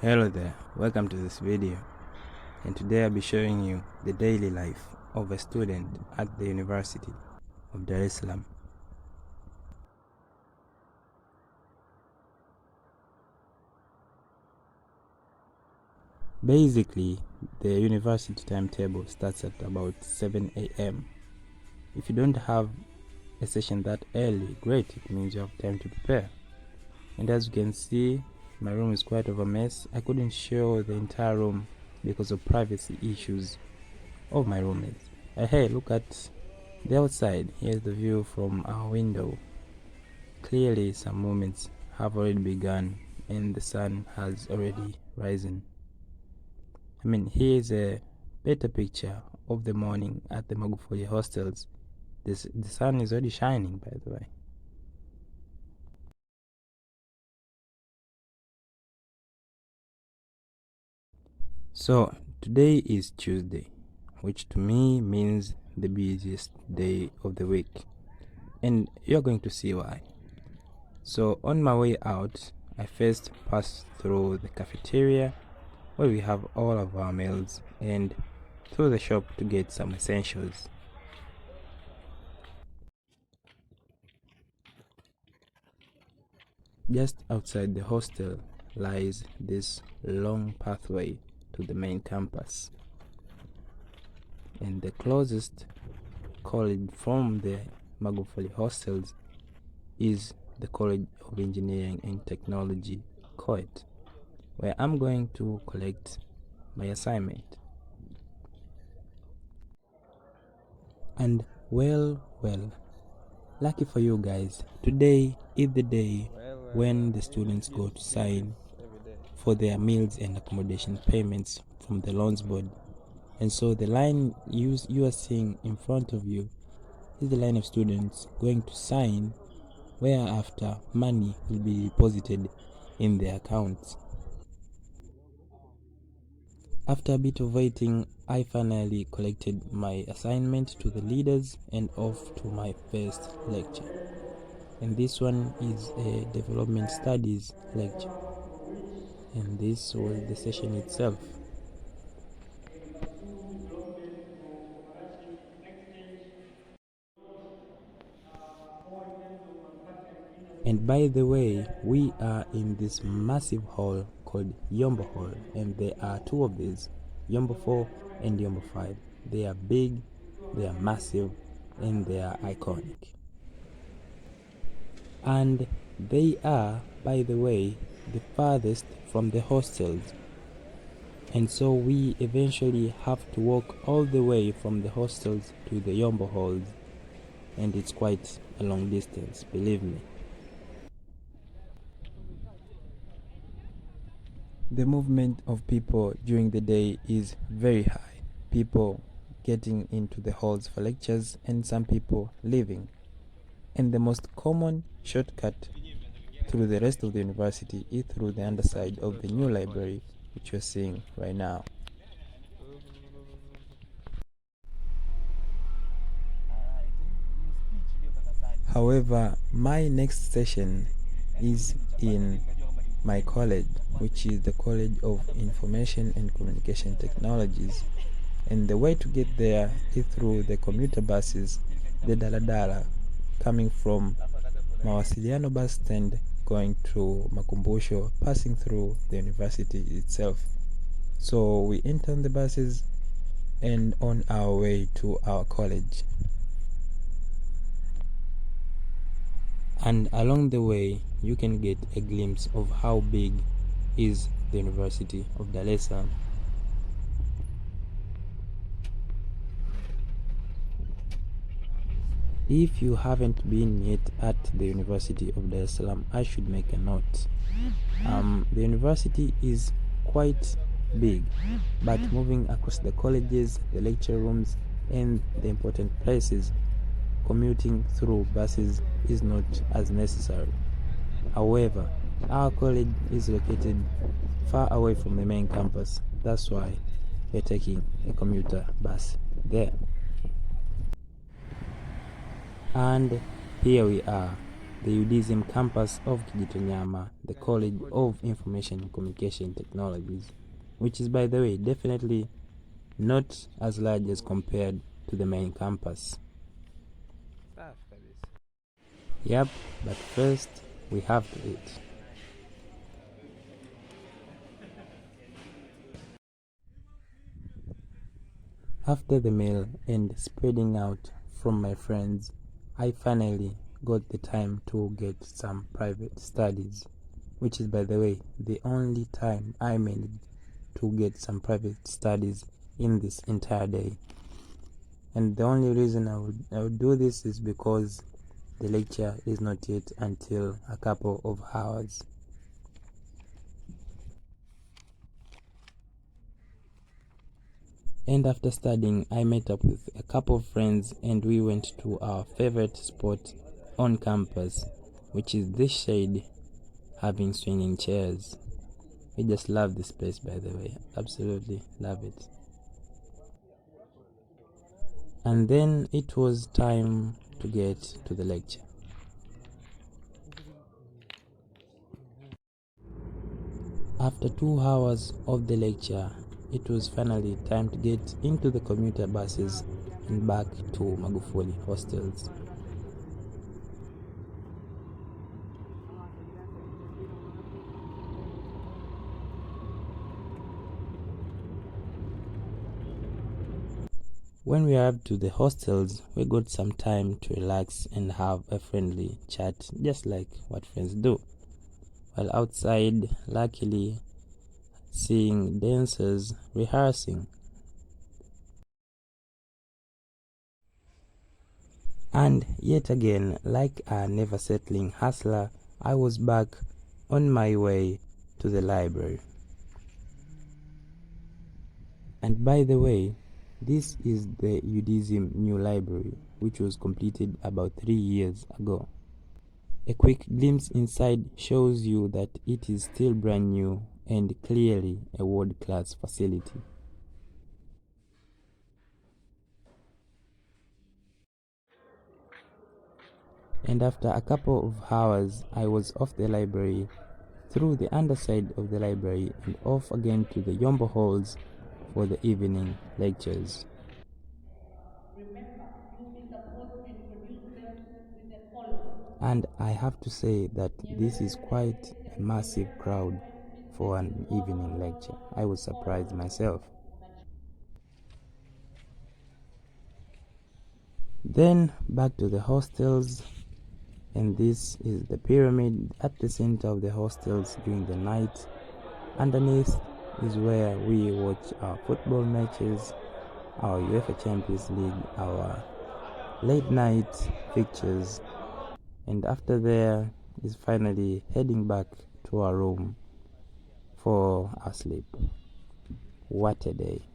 Hello there, welcome to this video, and today I'll be showing you the daily life of a student at the University of Dar es Salaam. Basically, the university timetable starts at about 7 a.m. If you don't have a session that early, great, it means you have time to prepare. And as you can see, my room is quite of a mess. I couldn't show the entire room because of privacy issues of my roommates. Hey, look at the outside. Here's the view from our window. Clearly some movements have already begun and the sun has already risen. Here's a better picture of the morning at the Magufuli hostels. The sun is already shining, by the way. So today is Tuesday, which to me means the busiest day of the week, and you're going to see why. So on my way out, I first passed through the cafeteria where we have all of our meals, and through the shop to get some essentials. Just outside the hostel lies this long pathway to the main campus, and the closest college from the Magufuli hostels is the College of Engineering and Technology, COET, where I'm going to collect my assignment. And well, lucky for you guys, today is the day when the students go to sign for their meals and accommodation payments from the loans board. And so the line you are seeing in front of you is the line of students going to sign, whereafter money will be deposited in their accounts. After a bit of waiting, I finally collected my assignment to the leaders and off to my first lecture. And this one is a development studies lecture. And this was the session itself. And by the way, we are in this massive hall called Yombo Hall, and there are two of these, Yombo 4 and Yombo 5. They are big, they are massive, and they are iconic. And they are, by the way, the farthest from the hostels. And so we eventually have to walk all the way from the hostels to the Yombo halls, and it's quite a long distance, believe me. The movement of people during the day is very high. People getting into the halls for lectures and some people leaving. And the most common shortcut through the rest of the university is through the underside of the new library, which you're seeing right now. However, my next session is in my college, which is the College of Information and Communication Technologies, and the way to get there is through the commuter buses, the daladala, coming from Mawasiliano bus stand going to Makumbusho, passing through the university itself. So we enter the buses and on our way to our college. And along the way, you can get a glimpse of how big is the University of Dar es Salaam. If you haven't been yet at the University of Dar es Salaam, I should make a note. The university is quite big, but moving across the colleges, the lecture rooms, and the important places, commuting through buses is not as necessary. However, our college is located far away from the main campus. That's why we're taking a commuter bus there. And here we are. the UDSM campus of Kijitonyama, the College of Information and Communication Technologies, which is, by the way, definitely not as large as compared to the main campus. Yep, but first we have to eat. After the meal and spreading out from my friends, I finally got the time to get some private studies, which is, by the way, the only time I managed to get some private studies in this entire day. And the only reason I would do this is because the lecture is not yet until a couple of hours. And after studying, I met up with a couple of friends and we went to our favorite spot on campus, which is this shade having swinging chairs. We just love this place, by the way. Absolutely love it. And then it was time to get to the lecture. After 2 hours of the lecture, it was finally time to get into the commuter buses and back to Magufuli hostels. When we arrived to the hostels, we got some time to relax and have a friendly chat, just like what friends do. While outside, luckily, seeing dancers rehearsing. And yet again, like a never settling hustler, I was back on my way to the library. And by the way, this is the UDSM New Library, which was completed about 3 years ago. A quick glimpse inside shows you that it is still brand new and clearly a world-class facility. And after a couple of hours, I was off the library, through the underside of the library, and off again to the Yombo halls for the evening lectures. Remember, you'll be supposed to introduce them with a follow. And I have to say that this is quite a massive crowd for an evening lecture. I was surprised myself. Then back to the hostels, and this is the pyramid at the center of the hostels during the night. Underneath is where we watch our football matches, our UEFA Champions League, our late night fixtures, and after there is finally heading back to our room for our sleep. What a day.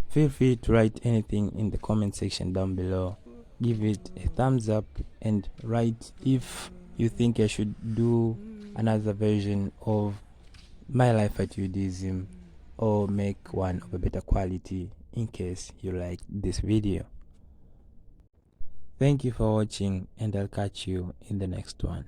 Feel free to write anything in the comment section down below. Give it a thumbs up and write if you think I should do another version of my life at UDSM or make one of a better quality in case you like this video. Thank you for watching and I'll catch you in the next one.